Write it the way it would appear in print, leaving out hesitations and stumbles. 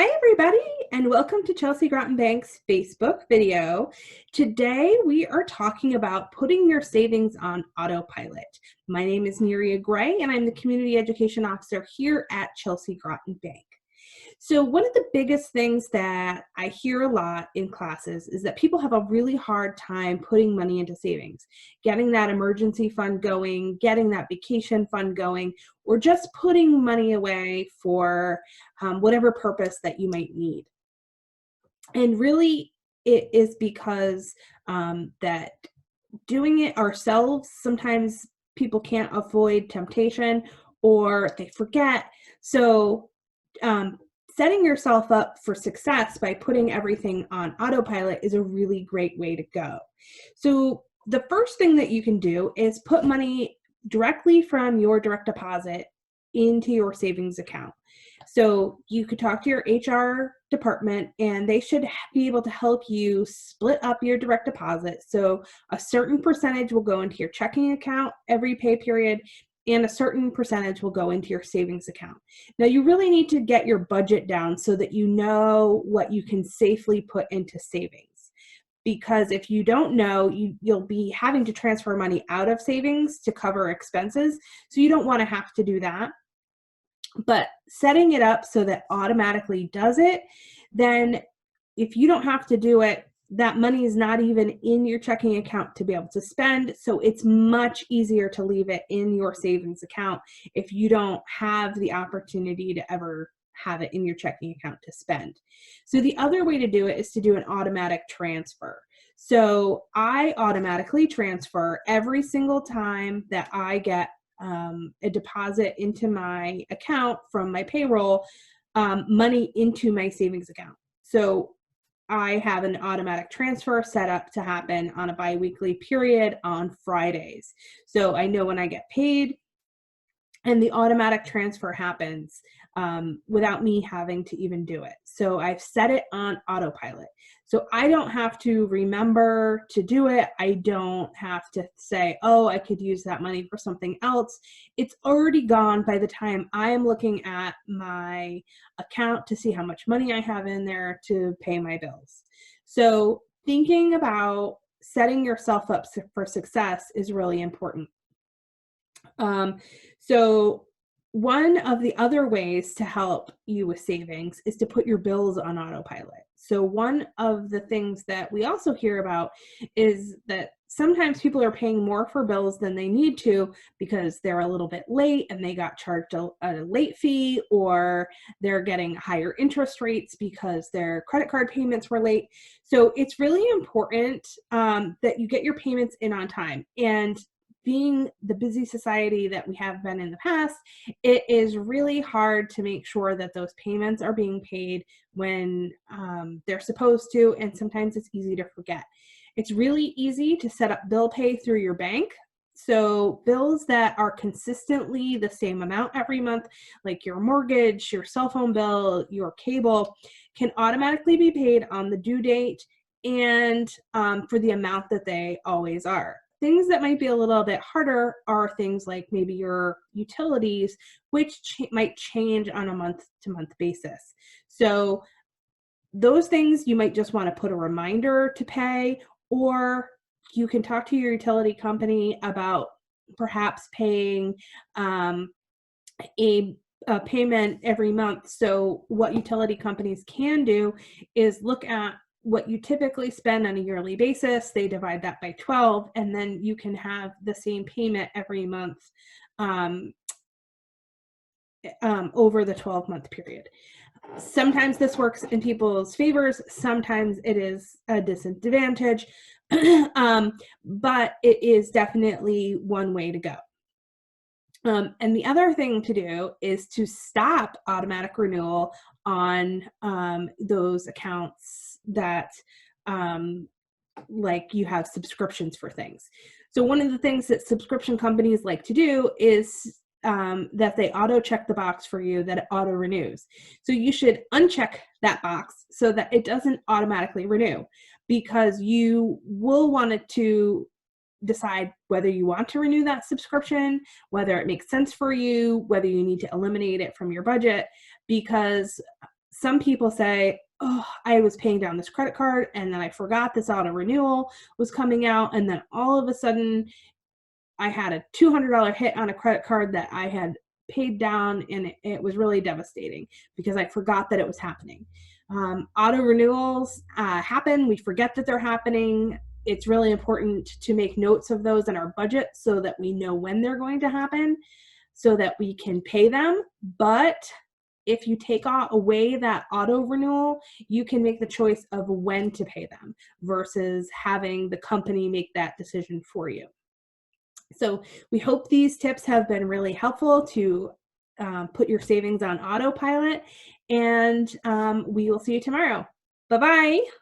Hi, everybody, and welcome to Chelsea Groton Bank's Facebook video. Today, we are talking about putting your savings on autopilot. My name is Neria Gray, and I'm the Community Education Officer here at Chelsea Groton Bank. So one of the biggest things that I hear a lot in classes is that people have a really hard time putting money into savings, getting that emergency fund going, getting that vacation fund going, or just putting money away for whatever purpose that you might need. And really, it is because that doing it ourselves, sometimes people can't avoid temptation or they forget. So um, setting yourself up for success by putting everything on autopilot is a really great way to go. So the first thing that you can do is put money directly from your direct deposit into your savings account. So you could talk to your HR department and they should be able to help you split up your direct deposit. So a certain percentage will go into your checking account every pay period and a certain percentage will go into your savings account. Now you really need to get your budget down so that you know what you can safely put into savings. Because if you don't know, you'll be having to transfer money out of savings to cover expenses. So you don't want to have to do that. But setting it up so that automatically does it, then if you don't have to do it, that money is not even in your checking account to be able to spend. So it's much easier to leave it in your savings account if you don't have the opportunity to ever have it in your checking account to spend. So the other way to do it is to do an automatic transfer. So I automatically transfer every single time that I get a deposit into my account from my payroll, money into my savings account. So I have an automatic transfer set up to happen on a biweekly period on Fridays. So I know when I get paid, and the automatic transfer happens without me having to even do it. So I've set it on autopilot. So I don't have to remember to do it. I don't have to say, oh, I could use that money for something else. It's already gone by the time I am looking at my account to see how much money I have in there to pay my bills. So thinking about setting yourself up for success is really important. So one of the other ways to help you with savings is to put your bills on autopilot. So one of the things that we also hear about is that sometimes people are paying more for bills than they need to because they're a little bit late and they got charged a late fee, or they're getting higher interest rates because their credit card payments were late. So it's really important that you get your payments in on time. And being the busy society that we have been in the past, it is really hard to make sure that those payments are being paid when they're supposed to, and sometimes it's easy to forget. It's really easy to set up bill pay through your bank. So bills that are consistently the same amount every month, like your mortgage, your cell phone bill, your cable, can automatically be paid on the due date and for the amount that they always are. Things that might be a little bit harder are things like maybe your utilities, which might change on a month-to-month basis. So those things you might just want to put a reminder to pay, or you can talk to your utility company about perhaps paying a payment every month. So what utility companies can do is look at what you typically spend on a yearly basis. They divide that by 12, and then you can have the same payment every month over the 12-month period. Sometimes this works in people's favors. Sometimes it is a disadvantage, but it is definitely one way to go. And the other thing to do is to stop automatic renewal on those accounts that like you have subscriptions for things. So one of the things that subscription companies like to do is that they auto check the box for you that it auto renews. So you should uncheck that box so that it doesn't automatically renew, because you will want it to decide whether you want to renew that subscription, whether it makes sense for you, whether you need to eliminate it from your budget, because some people say, oh, I was paying down this credit card and then I forgot this auto renewal was coming out. And then all of a sudden I had a $200 hit on a credit card that I had paid down, and it was really devastating because I forgot that it was happening. Auto renewals happen. We forget that they're happening. It's really important to make notes of those in our budget so that we know when they're going to happen so that we can pay them. But if you take away that auto renewal, you can make the choice of when to pay them versus having the company make that decision for you. So we hope these tips have been really helpful to put your savings on autopilot, and we will see you tomorrow. Bye-bye.